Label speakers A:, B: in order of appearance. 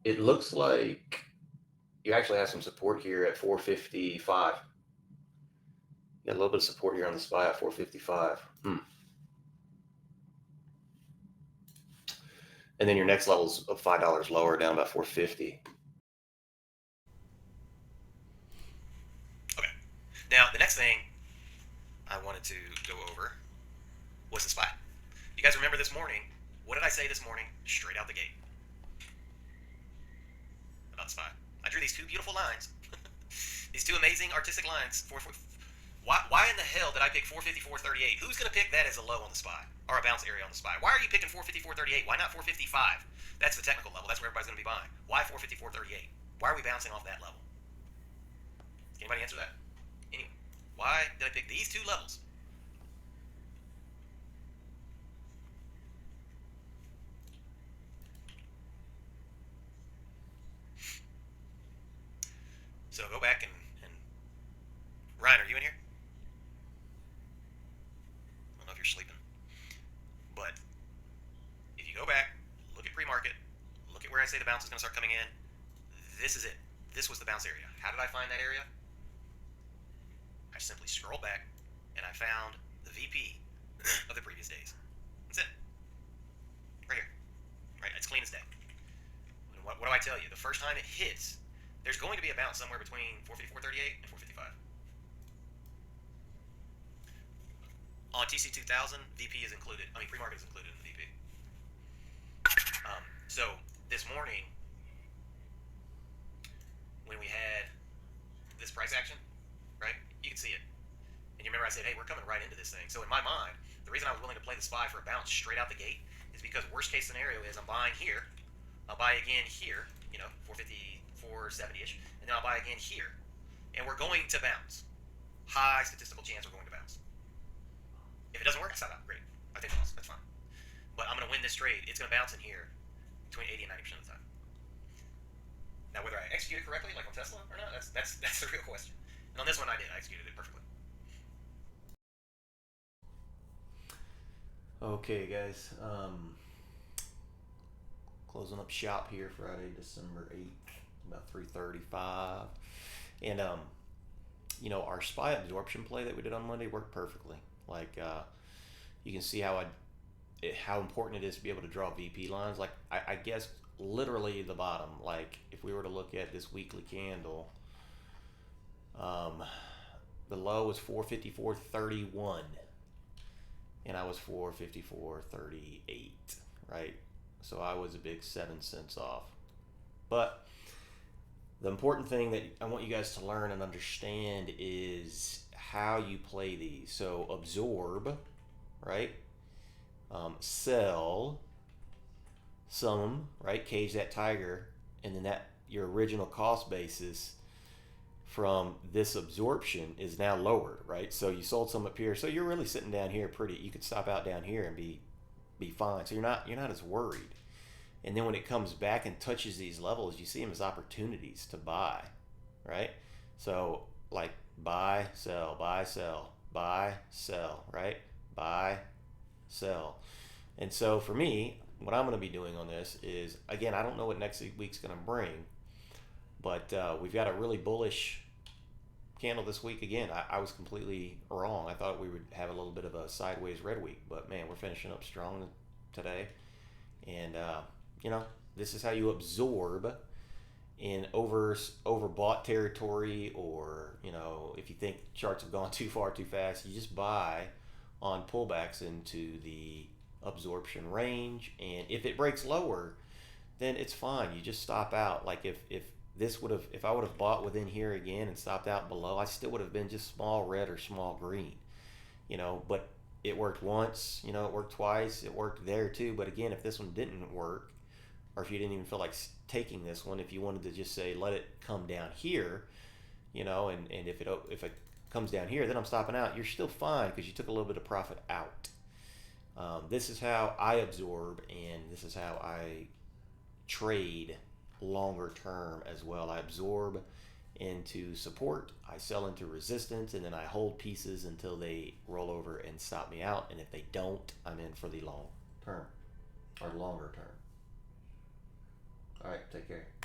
A: It looks like you actually have some support here at 455. You got a little bit of support here on the SPY at 455. And then your next level's of $5 lower, down about 450.
B: Okay. Now, the next thing I wanted to go over was the SPY. You guys remember this morning? What did I say this morning, straight out the gate, about the SPY? I drew these two beautiful lines. These two amazing artistic lines. Why in the hell did I pick 454.38? Who's going to pick that as a low on the SPY? Or a bounce area on the SPY? Why are you picking 454.38? Why not 455? That's the technical level. That's where everybody's going to be buying. Why 454.38? Why are we bouncing off that level? Anybody answer that? Anyway, why did I pick these two levels? So go back and Ryan, are you in here? I don't know if you're sleeping. But if you go back, look at pre-market, look at where I say the bounce is going to start coming in. This is it. This was the bounce area. How did I find that area? I simply scrolled back and I found the VP of the previous days. That's it. Right here. Right, it's clean as day. And what do I tell you? The first time it hits, there's going to be a bounce somewhere between 454.38 and 455. On TC2000, VP is included. I mean, pre-market is included in the VP. So this morning, when we had this price action, right? You can see it. And you remember I said, hey, we're coming right into this thing. So in my mind, the reason I was willing to play the SPY for a bounce straight out the gate is because worst case scenario is I'm buying here, I'll buy again here, 450, 470-ish, and then I'll buy again here. And we're going to bounce. High statistical chance we're going to bounce. If it doesn't work, I stop out. Great. I take loss. That's fine. But I'm going to win this trade. It's going to bounce in here between 80 and 90% of the time. Now, whether I execute it correctly, like on Tesla, or not, that's the real question. And on this one, I did. I executed it perfectly.
A: Okay, guys. Closing up shop here Friday, December 8th, about 3:35. And, our SPY absorption play that we did on Monday worked perfectly. Like, you can see how important it is to be able to draw VP lines. Like, I guess literally the bottom. Like, if we were to look at this weekly candle, the low was 454.31, and I was 454.38, right? So I was a big 7 cents off. But the important thing that I want you guys to learn and understand is how you play these. So absorb, right? Sell some, right? Cage that tiger, and then that your original cost basis from this absorption is now lowered, right? So you sold some up here, so you're really sitting down here pretty. You could stop out down here and be fine. So you're not as worried. And then when it comes back and touches these levels, you see them as opportunities to buy, right? So like buy, sell, buy, sell, buy, sell, right? Buy, sell. And so for me, what I'm going to be doing on this is, again, I don't know what next week's going to bring, but we've got a really bullish candle this week again. I was completely wrong. I thought we would have a little bit of a sideways red week, but man, we're finishing up strong today. And this is how you absorb in overbought territory, or if you think charts have gone too far too fast, you just buy on pullbacks into the absorption range. And if it breaks lower, then it's fine. You just stop out. Like if I would have bought within here again and stopped out below, I still would have been just small red or small green. But it worked once, it worked twice, it worked there too. But again, if this one didn't work, or if you didn't even feel like taking this one, if you wanted to just say let it come down here, and if it comes down here, then I'm stopping out. You're still fine because you took a little bit of profit out. This is how I absorb, and this is how I trade longer term as well. I absorb into support, I sell into resistance, and then I hold pieces until they roll over and stop me out. And if they don't, I'm in for the long term or longer term. All right. Take care.